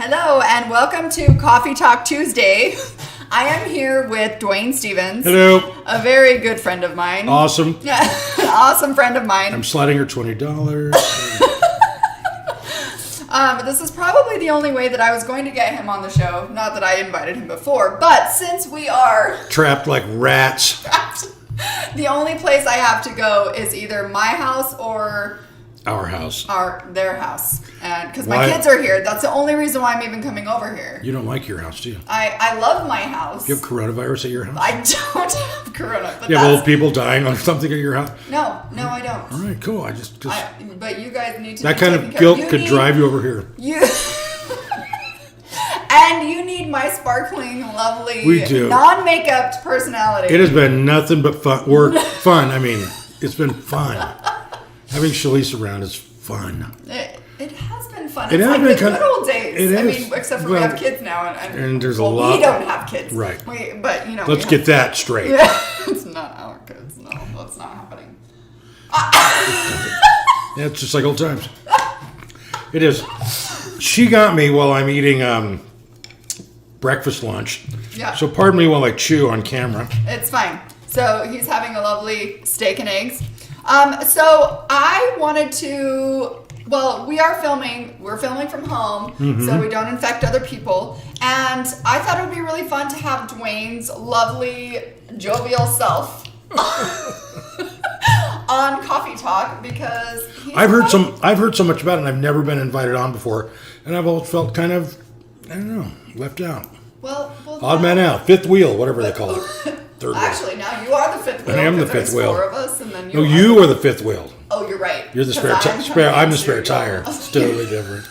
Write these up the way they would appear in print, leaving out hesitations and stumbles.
Hello and welcome to Coffee Talk Tuesday. I am here with Duane Stevens. Hello. A very good friend of mine. Awesome. Awesome friend of mine. I'm sliding her $20. This is probably the only way that I was going to get him on the show. Not that I invited him before, but since we are trapped like rats, the only place I have to go is either my house or our house, their house, and because my kids are here, that's the only reason why I'm even coming over here. You don't like your house, do you? I love my house. You have coronavirus at your house? I don't have corona. But you have old people dying on something at your house? No, I don't. All right, cool. But you guys need to. That kind of guilt could drive you over here. And you need my sparkling, lovely, non-makeup personality. It has been nothing but fun. I mean, it's been fun. Having Chalese around is fun. It has been fun. It's like the good old days. I mean, except for we have kids now, and there's a lot. We don't have kids, right? But let's get that straight. Yeah, it's not our kids. No, that's not happening. Yeah, it's just like old times. It is. She got me while I'm eating breakfast lunch. Yeah. So pardon me while I chew on camera. It's fine. So he's having a lovely steak and eggs. So I wanted to, we're filming from home, so we don't infect other people, and I thought it would be really fun to have Duane's lovely, jovial self on Coffee Talk, because I've heard so much about it, and I've never been invited on before, and I've always felt kind of, I don't know, left out. Well odd man out, fifth wheel, whatever they call it. Actually, now you are the fifth wheel. I am the fifth wheel. Four of us, and then you are the fifth wheel. Oh, you're right. You're the spare. I'm the spare tire. It's totally different.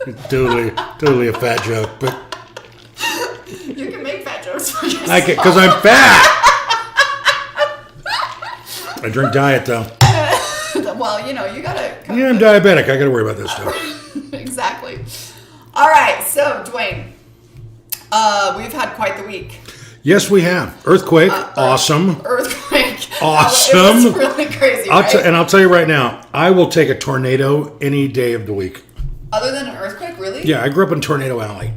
It's totally a fat joke, but you can make fat jokes for yourself. I can, because I'm fat. I drink diet though. Well, you gotta. Yeah, I'm diabetic. I gotta worry about this stuff. Exactly. All right, so Duane, we've had quite the week. Yes, we have. Earthquake, awesome. Earthquake. Awesome. It was really crazy, and I'll tell you right now, I will take a tornado any day of the week. Other than an earthquake, really? Yeah, I grew up in Tornado Alley.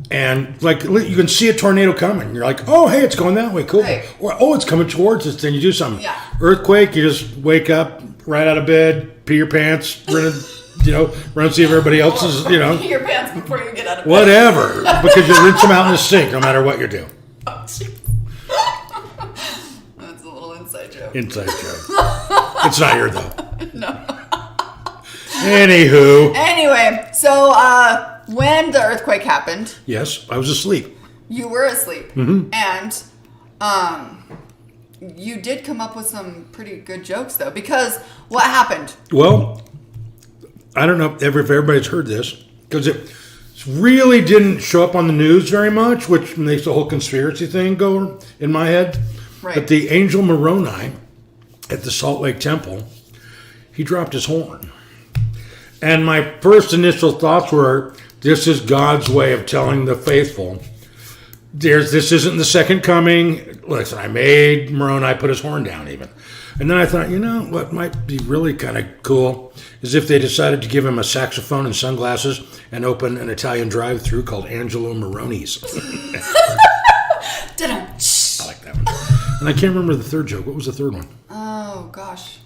And, you can see a tornado coming. You're like, oh, hey, it's going that way. Cool. Right. Or, oh, it's coming towards us. Then you do something. Yeah. Earthquake, you just wake up, right out of bed, pee your pants, run and see if everybody else is, Pee your pants before you get out of bed. Whatever. Because you rinse them out in the sink no matter what you do. Oh, jeez. That's a little inside joke. Inside joke. It's not here, though. No. Anyway, so when the earthquake happened... Yes, I was asleep. You were asleep. Mm-hmm. And you did come up with some pretty good jokes, though, because what happened? Well, I don't know if everybody's heard this, because it really didn't show up on the news very much, which makes the whole conspiracy thing go in my head. Right. But the angel Moroni at the Salt Lake Temple, he dropped his horn. And my first initial thoughts were, this is God's way of telling the faithful, this isn't the second coming. Listen, I made Moroni put his horn down even. And then I thought, what might be really kind of cool is if they decided to give him a saxophone and sunglasses and open an Italian drive-thru called Angelo Moroni's. I like that one. And I can't remember the third joke. What was the third one? Oh, gosh.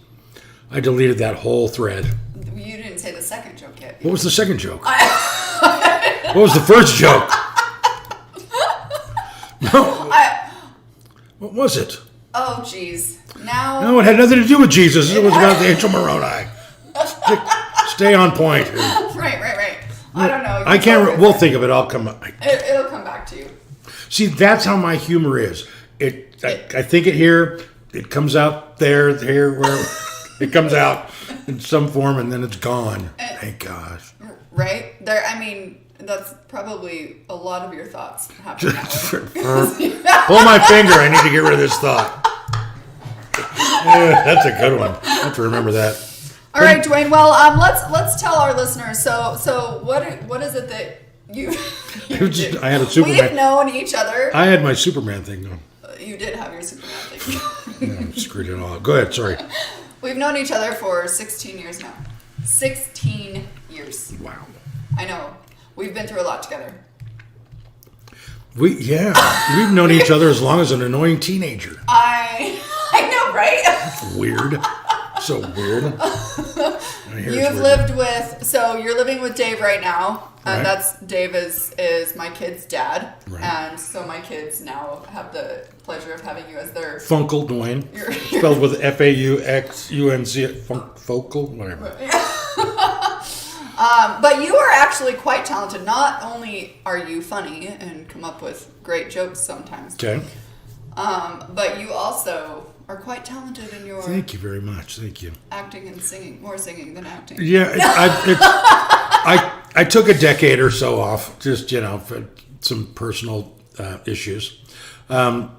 I deleted that whole thread. You didn't say the second joke yet. What was the second joke? What was the first joke? No. What was it? Oh, jeez. Now. No, it had nothing to do with Jesus. It was about the angel Moroni. Stay on point. Right. I don't know. I can't. We'll think of it. I'll come. It'll come back to you. See, that's how my humor is. I think it here. It comes out there, where it comes out in some form, and then it's gone. Thank gosh. Right there. I mean, that's probably a lot of your thoughts happening that way. Pull my finger. I need to get rid of this thought. Yeah, that's a good one. I have to remember that. All right, Duane. Well, let's tell our listeners. So what is it that you did? I had a Superman. We've known each other. I had my Superman thing going. You did have your Superman thing. Yeah, screwed it all up. Go ahead. Sorry. We've known each other for 16 years now. 16 years. Wow. I know. we've been through a lot together. We've known each other as long as an annoying teenager. I know, right? Weird. So weird. You're living with Dave right now. And Right. Dave is my kid's dad. Right. And so my kids now have the pleasure of having you as their... Funkle Duane. Spelled with F-A-U-X-U-N-C. Focal, whatever. But you are actually quite talented. Not only are you funny and come up with great jokes sometimes. Okay. But you also are quite talented in your... Thank you very much. Thank you. Acting and singing. More singing than acting. Yeah, I took a decade or so off, just, for some personal issues. And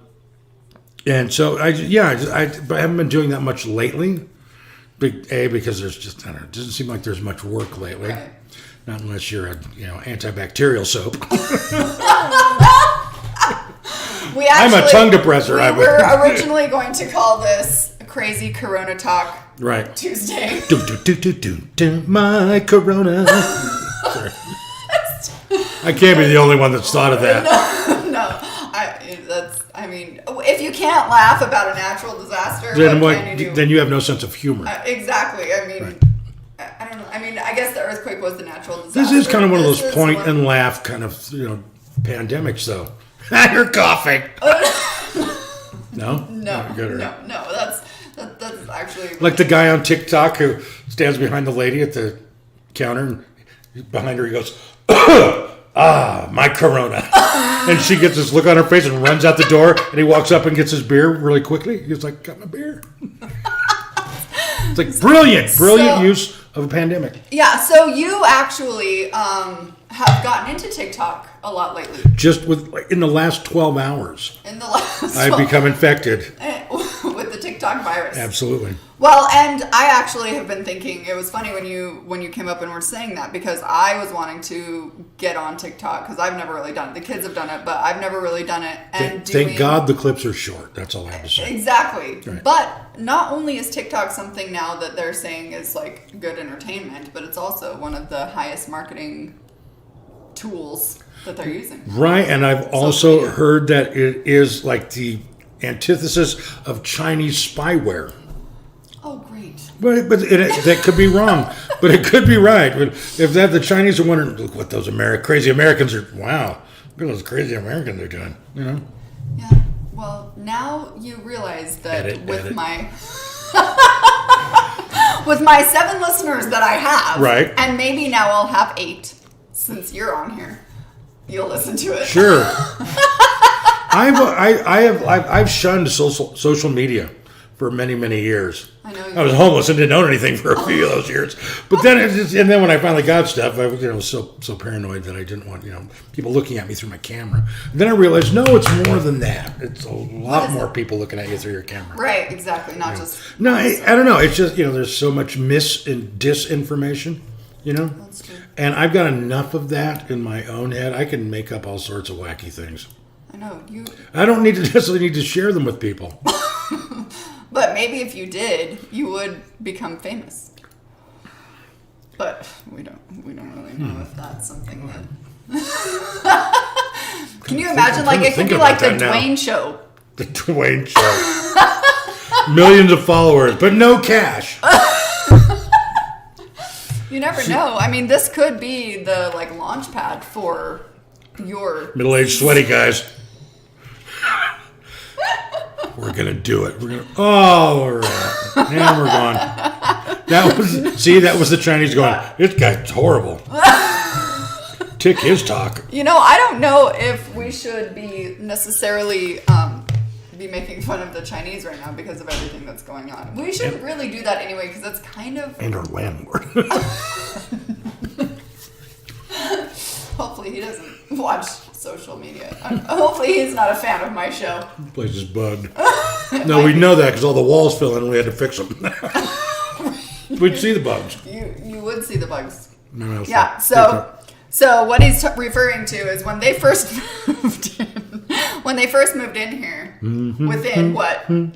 so, I haven't been doing that much lately. Because there's just, I don't know, it doesn't seem like there's much work lately. Right. Not unless you're antibacterial soap. I'm a tongue depressor. We were originally going to call this Crazy Corona Talk right. Tuesday. My Corona. Sorry. I can't be the only one that's thought of that. No. If you can't laugh about a natural disaster, what can you do? Then you have no sense of humor. Exactly. Right. I don't know. I guess the earthquake was the natural disaster. This is kind of one of those point and laugh kind of, pandemics, though. You're coughing. No? No. That's actually... Like the guy on TikTok who stands behind the lady at the counter, and behind her he goes, my Corona. And she gets this look on her face and runs out the door, and he walks up and gets his beer really quickly. He's like, got my beer. It's like brilliant use of a pandemic. Yeah, so you actually have gotten into TikTok a lot lately. Just in the last 12 hours. I've become infected. With the TikTok virus. Absolutely. Well, and I actually have been thinking, it was funny when you came up and were saying that, because I was wanting to get on TikTok, because I've never really done it. The kids have done it, but I've never really done it. And thank God the clips are short. That's all I have to say. Exactly. Right. But not only is TikTok something now that they're saying is like good entertainment, but it's also one of the highest marketing tools that they're using. Right, and I've also heard that it is like the antithesis of Chinese spyware. Oh, great. But that could be wrong. But it could be right. But if the Chinese are wondering, look what those crazy Americans are, wow, look at those crazy Americans are doing, Yeah. Well, now you realize that with my 7 listeners that I have, right, and maybe now I'll have 8 since you're on here, you'll listen to it. Sure. I've shunned social media for many, many years. I know. I was homeless and didn't own anything for a few of those years. But then, and then when I finally got stuff, I was so paranoid that I didn't want people looking at me through my camera. And then I realized, no, it's more than that. It's a lot more people looking at you through your camera. Right, exactly. Not just. No, I don't know. It's just there's so much mis and disinformation. That's true. And I've got enough of that in my own head. I can make up all sorts of wacky things. I know you. I don't necessarily need to share them with people. But maybe if you did, you would become famous. But we don't really know if that's something that. Can you imagine? Like it could be like the Duane show. The Duane show. Millions of followers, but no cash. You never know. I mean, this could be the launch pad for your middle-aged sweaty guys. We're gonna do it. We're gonna. Oh, all right. And we're gone. That was the Chinese going. This guy's horrible. Tick his talk. I don't know if we should be necessarily be making fun of the Chinese right now because of everything that's going on. We shouldn't really do that anyway because that's kind of... And our landlord. Hopefully he doesn't watch social media. Hopefully he's not a fan of my show. The place is bugged. No, we know that because all the walls fell in and we had to fix them. We'd see the bugs. You would see the bugs. No, yeah, so what he's referring to is when they first moved in. When they first moved in here, within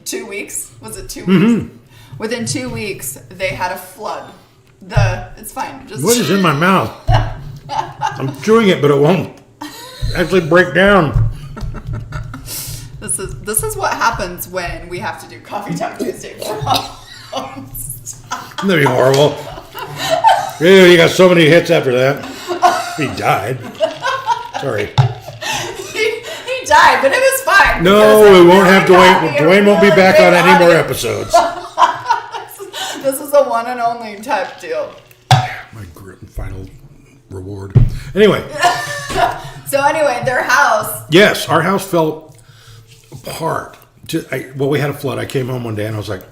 2 weeks? Was it 2 weeks? Within 2 weeks, they had a flood. It's fine. What is in my mouth? I'm chewing it, but it won't actually break down. This is what happens when we have to do Coffee Talk Tuesday. That'd be horrible. Ew, you got so many hits after that. He died. Sorry. He died, but it was fine. No, we won't have Duane. Duane won't be back on any more episodes. This is a one and only type deal. My final reward. Anyway. So anyway, their house. Yes, our house fell apart. We had a flood. I came home one day and I was like,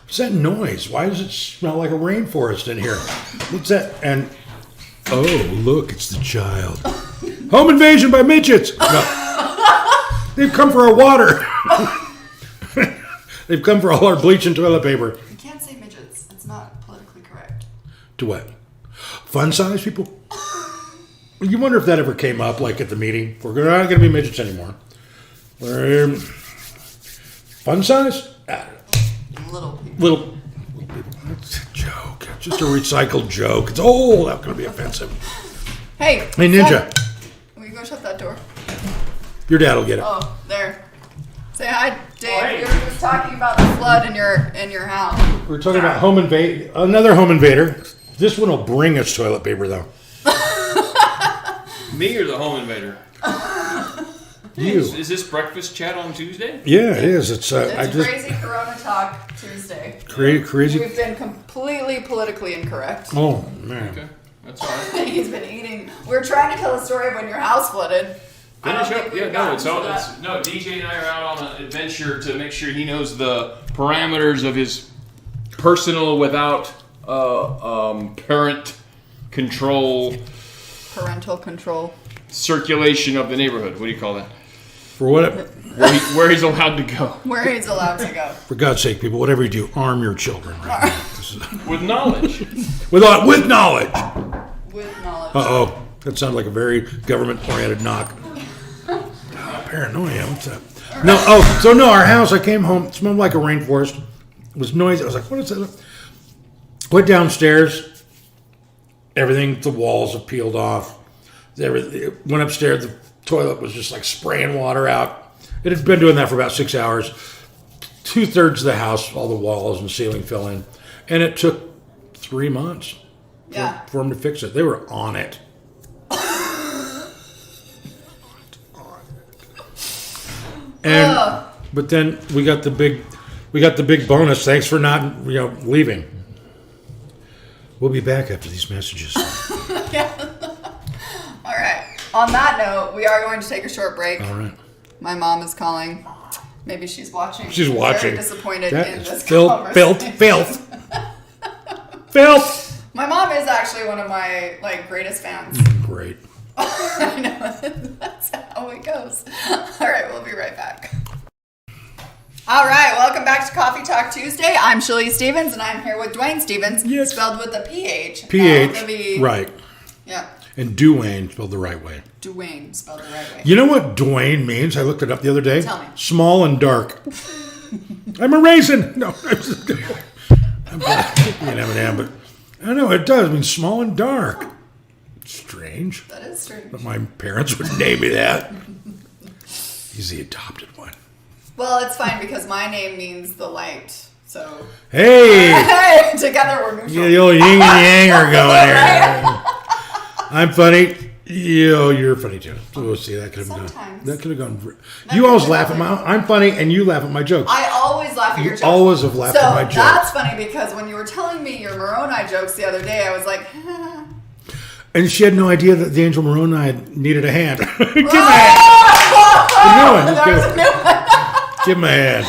what's that noise? Why does it smell like a rainforest in here? What's that? And, oh, look, it's the child. Home invasion by midgets. No. They've come for our water. They've come for all our bleach and toilet paper. You can't say midgets. It's not politically correct. To what? Fun size people? You wonder if that ever came up, like at the meeting. We're not going to be midgets anymore. We're fun size? Little people. Little people. It's a joke. It's just a recycled joke. It's old. That's going to be offensive. Hey, Ninja. Will you go shut that door? Your dad will get it. Oh, there. Say hi, Dave. Oh, hey. You were just talking about the flood in your house. We're talking about another home invader. This one will bring us toilet paper, though. Me or the home invader? You. Is this breakfast chat on Tuesday? Yeah, it is. It's Crazy Corona Talk Tuesday. Crazy. We've been completely politically incorrect. Oh, man. Okay, that's all right. He's been eating. We're trying to tell the story of when your house flooded. Finish up. Yeah, no, DJ and I are out on an adventure to make sure he knows the parameters of his personal without parent control. Parental control. Circulation of the neighborhood. What do you call that? For what? Where he's allowed to go. Where he's allowed to go. For God's sake, people, whatever you do, arm your children. Right? With knowledge. With knowledge. With knowledge. Uh-oh. That sounded like a very government-oriented knock. Paranoia. What's that? No, our house, I came home, it smelled like a rainforest. It was noisy. I was like, what is that? Went downstairs. Everything, the walls have peeled off. Went upstairs, the toilet was just like spraying water out. It had been doing that for about 6 hours. 2/3 of the house, all the walls and ceiling fell in. And it took 3 months for them to fix it. They were on it. But then we got the big bonus. Thanks for not leaving. We'll be back after these messages. All right. On that note, we are going to take a short break. All right. My mom is calling. Maybe she's watching. She's watching. Very disappointed in this filth. My mom is actually one of my greatest fans. Great. I know. That's how it goes. All right, we'll be right back. All right, welcome back to Coffee Talk Tuesday. I'm Chalese Stevens, and I'm here with Duane Stevens, spelled with a PH. PH, right. Yeah. And Duane, spelled the right way. Duane, spelled the right way. You know what Duane means? I looked it up the other day. Tell me. Small and dark. I'm a raisin. No. I'm an M&M, but I don't know. It does mean small and dark. Strange. That is strange. But my parents would name me that. He's the adopted one. Well, it's fine because my name means the light. So hey, together we're neutral. Yeah, the old yin and yang are going here. I'm funny. You're funny too. So we'll see. That could have gone. That could have gone. You always laugh at I'm funny, and you laugh at my jokes. I always laugh at your jokes. You always have laughed at my jokes. So that's funny because when you were telling me your Moroni jokes the other day, I was like. And she had no idea that the angel Moroni needed a hand. Give him a hand. Give him a hand.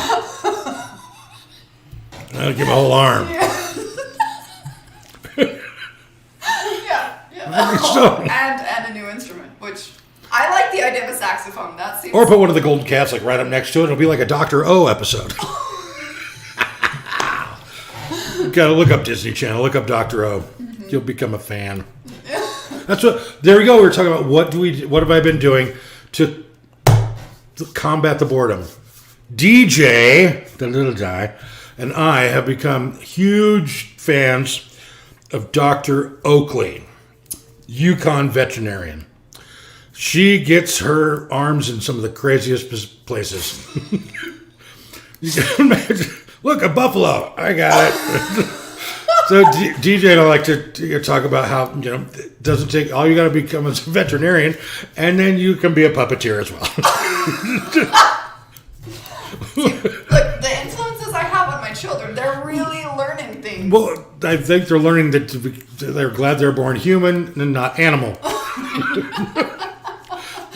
I'll give him a whole arm. Yeah. So. And a new instrument, which I like the idea of a saxophone. That seems. Or put one of the golden calves right up next to it. It'll be like a Dr. O episode. You gotta look up Disney Channel. Look up Dr. O. Mm-hmm. You'll become a fan. That's what. There we go. We were talking about what have I been doing to combat the boredom. DJ, the little guy, and I have become huge fans of Dr. Oakley. Yukon veterinarian. She gets her arms in some of the craziest places. You can imagine. Look, a buffalo. I got it. So DJ and I like to talk about how, it doesn't take, all you got to become is a veterinarian, and then you can be a puppeteer as well. Look, the influences I have on my children, they're really learning things. Well, I think they're learning that they're glad they're born human and not animal.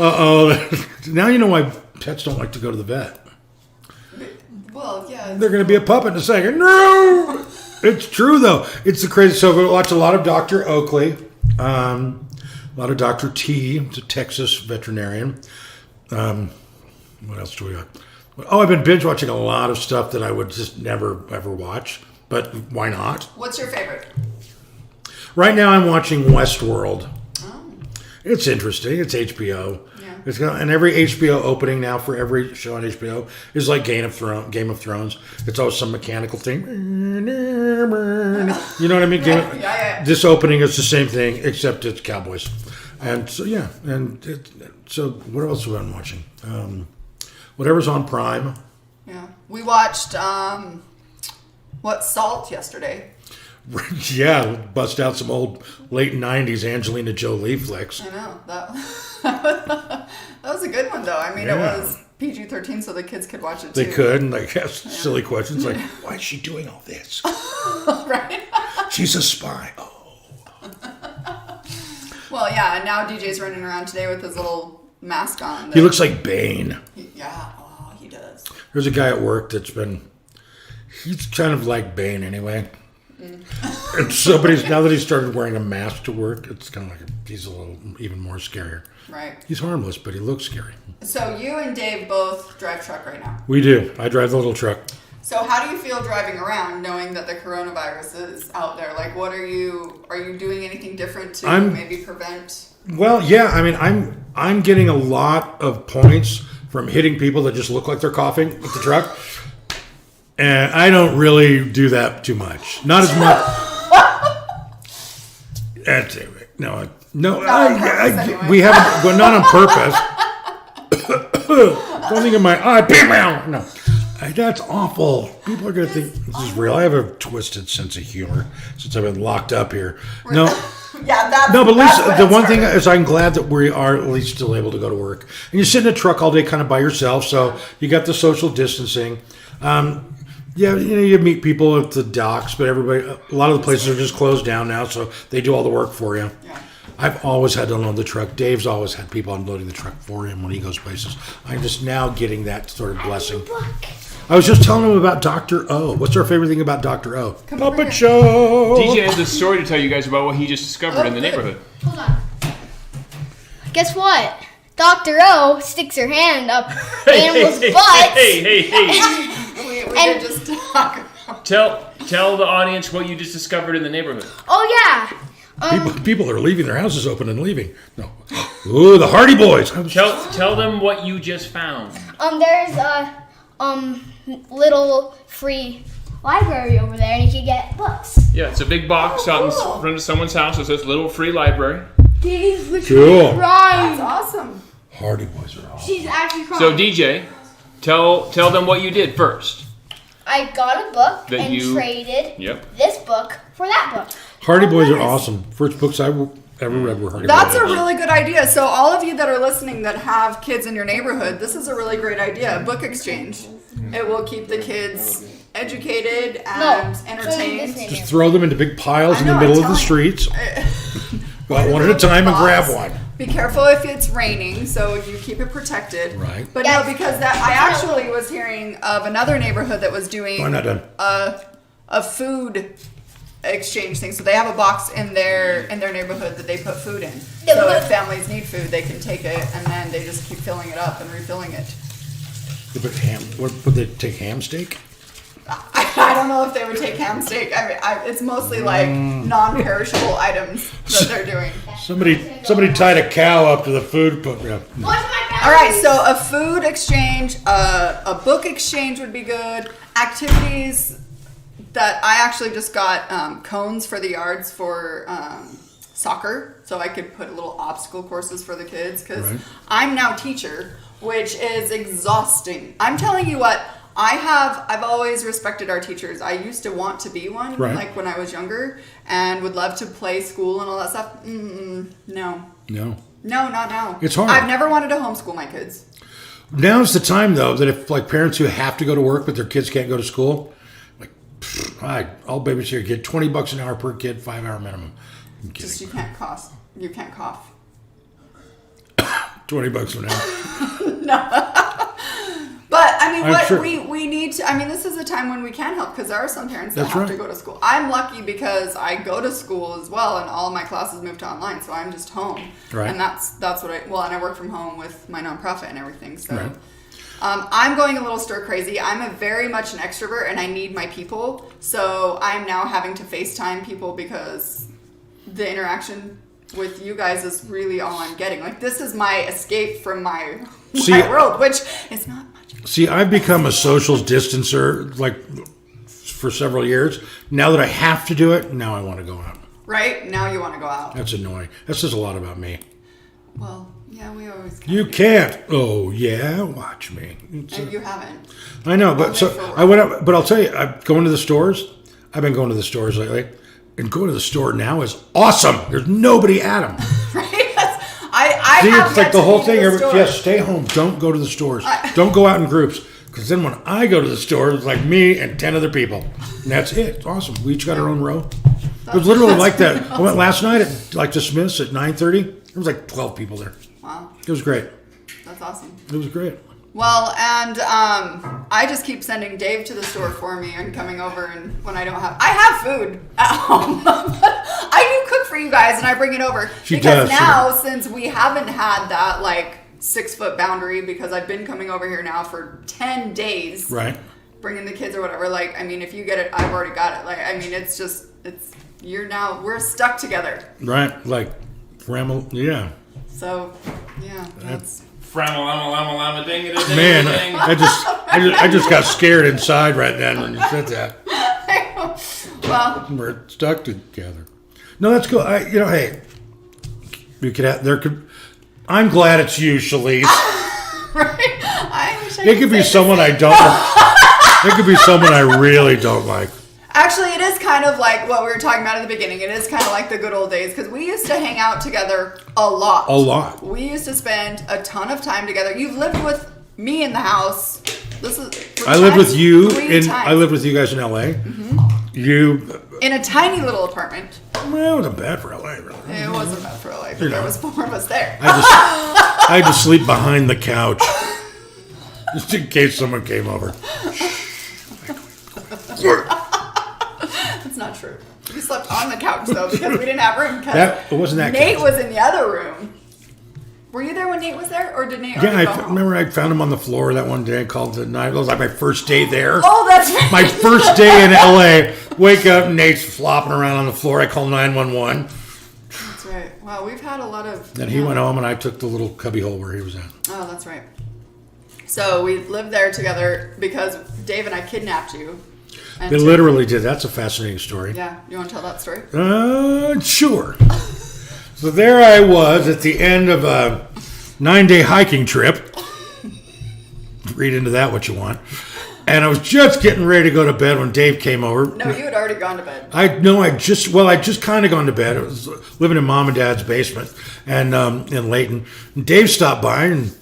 Uh-oh. Now you know why pets don't like to go to the vet. Well, yeah. They're going to be a puppet in a second. No! It's true, though. It's the crazy. So we watch a lot of Dr. Oakley, a lot of Dr. T, the Texas veterinarian. What else do we got? Oh, I've been binge watching a lot of stuff that I would just never, ever watch. But why not? What's your favorite? Right now I'm watching Westworld. Oh. It's interesting. It's HBO. Yeah. And every HBO opening now for every show on HBO is like Game of Thrones. It's always some mechanical thing. You know what I mean? Yeah. This opening is the same thing, except it's cowboys. And so, yeah. So what else have I been watching? Whatever's on Prime. Yeah. We watched, Salt yesterday. Yeah, bust out some old late 90s Angelina Jolie flicks. I know. That was a good one, though. I mean, It was PG-13, so the kids could watch it, too. They could, and ask silly questions like, why is she doing all this? Right? She's a spy. Oh. Well, yeah, and now DJ's running around today with his little mask on. He looks like Bane. He does. There's a guy at work he's kind of like Bane anyway. And now that he started wearing a mask to work, it's kind of like he's a little even more scarier. Right. He's harmless, but he looks scary. So you and Dave both drive truck right now. We do. I drive the little truck. So how do you feel driving around knowing that the coronavirus is out there? Like, are you doing anything different to maybe prevent? Well, yeah. I mean, I'm getting a lot of points from hitting people that just look like they're coughing with the truck. And I don't really do that too much. Not as much. That's it. No. We haven't. Well, not on purpose. Don't think of my eye. Bam! No. That's awful. People are going to think this is real. I have a twisted sense of humor since I've been locked up here. No. Yeah, that's no, but at least the one thing is I'm glad that we are at least still able to go to work. And you sit in a truck all day kind of by yourself, so you got the social distancing. Yeah, you meet people at the docks, but a lot of the places are just closed down now, so they do all the work for you. Yeah. I've always had to unload the truck. Dave's always had people unloading the truck for him when he goes places. I'm just now getting that sort of blessing. I was just telling him about Dr. O. What's our favorite thing about Dr. O? Puppet show! DJ has a story to tell you guys about what he just discovered in the neighborhood. Hold on. Guess what? Dr. O sticks her hand up animals' butts. Hey. We did just talk about. Tell the audience what you just discovered in the neighborhood. Oh, yeah. People are leaving their houses open and leaving. No. Ooh, the Hardy Boys. Tell them what you just found. There's a little free library over there, and you can get books. Yeah, it's a big box out in front of someone's house that says "Little Free Library." Dave's Cool. crying. That's awesome. Hardy Boys are awesome. She's actually crying. So DJ, tell them what you did first. I got a book That and you- traded Yep. this book for that book. Hardy Boys are awesome. First books I ever read were Hardy That's Boys. a really good idea. So all of you that are listening that have kids in your neighborhood, this is a really great idea. Book exchange. It will keep the kids educated and entertained. Just throw them into big piles I in the know, middle I'm of the telling- streets. Go out one at a time and grab one. Be careful if it's raining, so you keep it protected. Right. But no, because I actually was hearing of another neighborhood that was doing I'm not done. a food exchange thing. So they have a box in their neighborhood that they put food in. So if families need food, they can take it and then they just keep filling it up and refilling it. They put ham. Would they take ham steak? I don't know if they would take ham steak. I mean, it's mostly like non-perishable items that they're doing. Somebody tied a cow up to the food. Yeah. All right, so a food exchange, a book exchange would be good. Activities that I actually just got cones for the yards for soccer. so I could put little obstacle courses for the kids, because Right. I'm now teacher, which is exhausting. I'm telling you what, I've always respected our teachers. I used to want to be one, Right. like when I was younger, and would love to play school and all that stuff. No, not now. It's hard. I've never wanted to homeschool my kids. Now's the time, though, that if like parents who have to go to work but their kids can't go to school, like, I'll babysit your kid, $20 an hour per kid, 5-hour minimum. I'm kidding. Just you can't cough. You can't cough. $20 an hour. But I mean, I'm what sure. we need to. I mean, this is a time when we can help, because there are some parents that That's have right. to go to school. I'm lucky because I go to school as well, and all my classes moved to online, so I'm just home. Right. And that's what and I work from home with my nonprofit and everything. So. Right. I'm going a little stir crazy. I'm a very much an extrovert, and I need my people. So I'm now having to FaceTime people because the interaction with you guys is really all I'm getting. Like, this is my escape from my world, which is not much. See, I've become a social distancer like for several years. Now that I have to do it, now I want to go out. Right? Now you want to go out. That's annoying. That says a lot about me. Well, yeah, we always You can't. Oh yeah, watch me. And you haven't. I know, but Only so for work. I went up. But I'll tell you, I'm going to the stores. I've been going to the stores lately, and going to the store now is awesome. There's nobody at them. Right? I See, have it's like yet the to whole leave thing. the store. Yes, stay home. Don't go to the stores. Don't go out in groups. Because then when I go to the store, it's like me and 10 other people. And that's it. It's awesome. We each got our own row. It was literally like that. I went last night at like Dismiss at 9:30. There was like 12 people there. Wow, It was great. that's awesome. It was great. Well, and I just keep sending Dave to the store for me and coming over, and when I have food at home. I do cook for you guys, and I bring it over. She because does, she now, since we haven't had that like 6-foot boundary, because I've been coming over here now for 10 days. Right. Bringing the kids or whatever. Like, I mean, if you get it, I've already got it. Like, I mean, we're stuck together. Right. Like, yeah. So, yeah, that's... Framma ding Man, I just got scared inside right then when you said that. Well, We're stuck together. No, that's cool. Hey, you could have, I'm glad it's you, Chalese. right? I wish I It could be someone I don't like. It could be someone I really don't like. Actually, it is kind of like what we were talking about at the beginning. It is kind of like the good old days, because we used to hang out together a lot. A lot. We used to spend a ton of time together. You've lived with me in the house. I lived with you times. I lived with you guys in LA. Mm-hmm. You in a tiny little apartment. well, it wasn't bad for LA, really. It wasn't bad for LA, but there was 4 of us there. I had to sleep behind the couch. Just in case someone came over. That's not true. We slept on the couch though, because we didn't have room. It wasn't that Nate couch. was in the other room. Were you there when Nate was there, or did Nate? Yeah, already go home? remember I found him on the floor that one day. I called the night. It was like my first day there. Oh, that's right. My first day in LA. Wake up, Nate's flopping around on the floor. I call 911. That's right. Wow, we've had a lot of. Then he went home, and I took the little cubby hole where he was at. Oh, that's right. So we lived there together because Dave and I kidnapped you. And They literally did. That's a fascinating story. Yeah, you want to tell that story? Sure. So there I was at the end of a 9-day hiking trip. Read into that what you want. And I was just getting ready to go to bed when Dave came over. No, you had already gone to bed. I just kind of gone to bed. I was living in Mom and Dad's basement and in Layton. And Dave stopped by and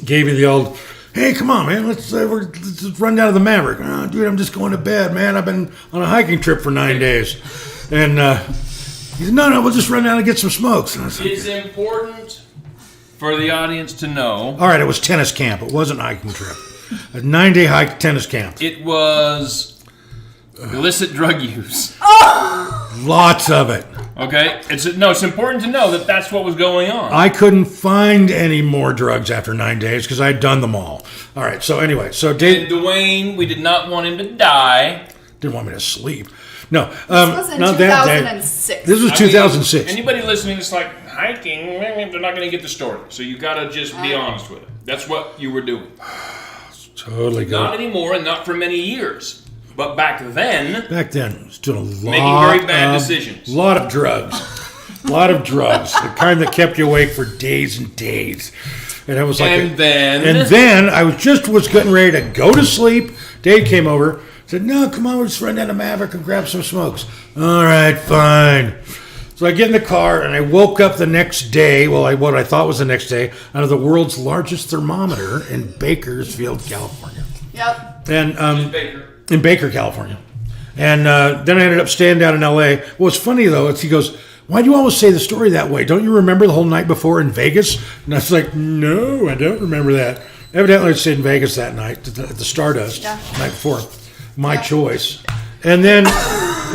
gave me the old, "Hey, come on, man, let's run down to the Maverick." "Oh, dude, I'm just going to bed, man. I've been on a hiking trip for 9 days." And he said, no, we'll just run down and get some smokes. And I said, It's important for the audience to know. all right, it was tennis camp. It wasn't a hiking trip. A 9-day hike tennis camp. It was illicit drug use. Lots of it. Okay? It's important to know that that's what was going on. I couldn't find any more drugs after 9 days because I had done them all. All right, so anyway, so Dave And Duane, we did not want him to die. didn't want me to sleep. No, This was in not that day. 2006. This was I mean, 2006. Anybody listening is like, hiking, they're not going to get the story. So you got to just be honest with it. That's what you were doing. Totally Not good. anymore and not for many years. But back then, Back then, I was doing a lot Making very bad of, decisions. A lot of drugs. A lot of drugs. The kind that kept you awake for days and days. And it was like, And then I was getting ready to go to sleep. Dave came over, said, "No, come on, we'll just run down to Maverick and grab some smokes." All right, fine. So I get in the car and I woke up the next day. Well, what I thought was the next day, out of the world's largest thermometer in Bakersfield, California. Yep. And Baker. in Baker, California. And then I ended up staying down in L.A. What's funny, though, is he goes, "Why do you always say the story that way? Don't you remember the whole night before in Vegas?" And I was like, "No, I don't remember that." Evidently, I stayed in Vegas that night at the Stardust, the night before. My choice. And then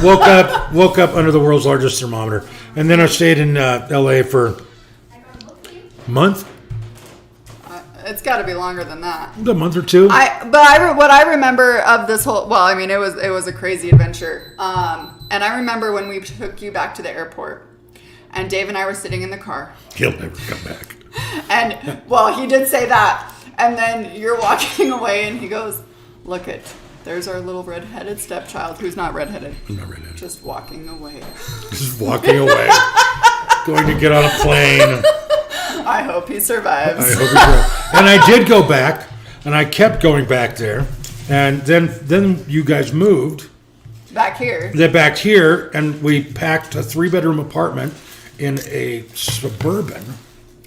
woke up under the world's largest thermometer. And then I stayed in L.A. for a month. It's got to be longer than that. A month or two. What I remember of this whole, well, I mean, it was a crazy adventure. And I remember when we took you back to the airport, and Dave and I were sitting in the car. He'll never come back. And well, he did say that. And then you're walking away, and he goes, "Look it, there's our little redheaded stepchild who's not redheaded. I'm not redheaded. Just walking away. Just walking away. Going to get on a plane. I hope he survives." I hope he will. And I did go back, and I kept going back there. And then you guys moved. Back here. Then back here, and we packed a 3-bedroom apartment in a suburban.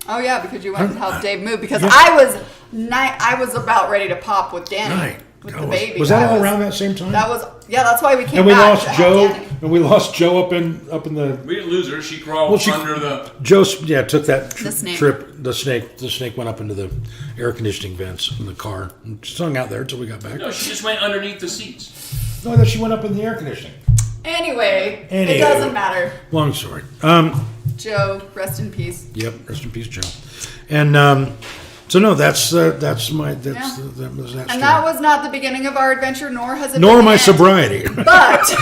Oh yeah, because you went and helped Dave move. Because Yeah. I was about ready to pop with Danny. Right. With the baby. Was that all around that same time? That's why we came and we back. lost to have Joe. Danny. And we lost Joe up in the. We didn't lose her. She crawled under the. Joe, took that The snake. trip. The snake went up into the air conditioning vents in the car and just hung out there until we got back. No, she just went underneath the seats. No, that she went up in the air conditioning. Anyway, Anywho. it doesn't matter. Long story. Joe, rest in peace. Yep. Rest in peace, Joe. And so no, that was that story. And that was not the beginning of our adventure, nor has it Nor been my the end. sobriety. But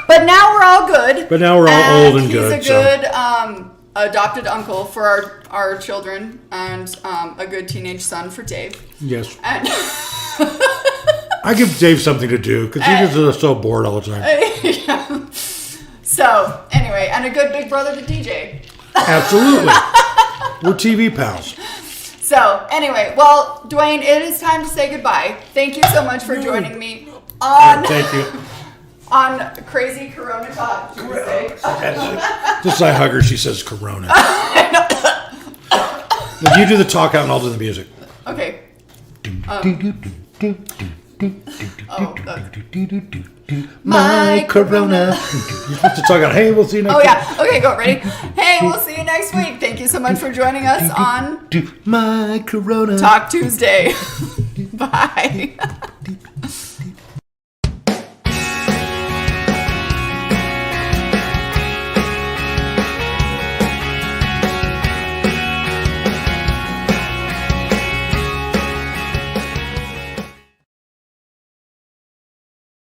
but now we're all good. But now we're all old and good. He's a good adopted uncle for our children, and a good teenage son for Dave. Yes. And I give Dave something to do because he's just so bored all the time. yeah. So anyway, and a good big brother to DJ. Absolutely. We're TV pals. So anyway, well, Duane, it is time to say goodbye. Thank you so much for joining me on Thank you. on Crazy Corona Talk Tuesday. Just as I hug her, she says Corona. If you do the talk out and I'll do the music. Okay. My Corona. You're supposed to talk out. Hey, we'll see you next Oh week. yeah. Okay, go. Ready? Hey, we'll see you next week. Thank you so much for joining us on My Corona. Talk Tuesday. Bye.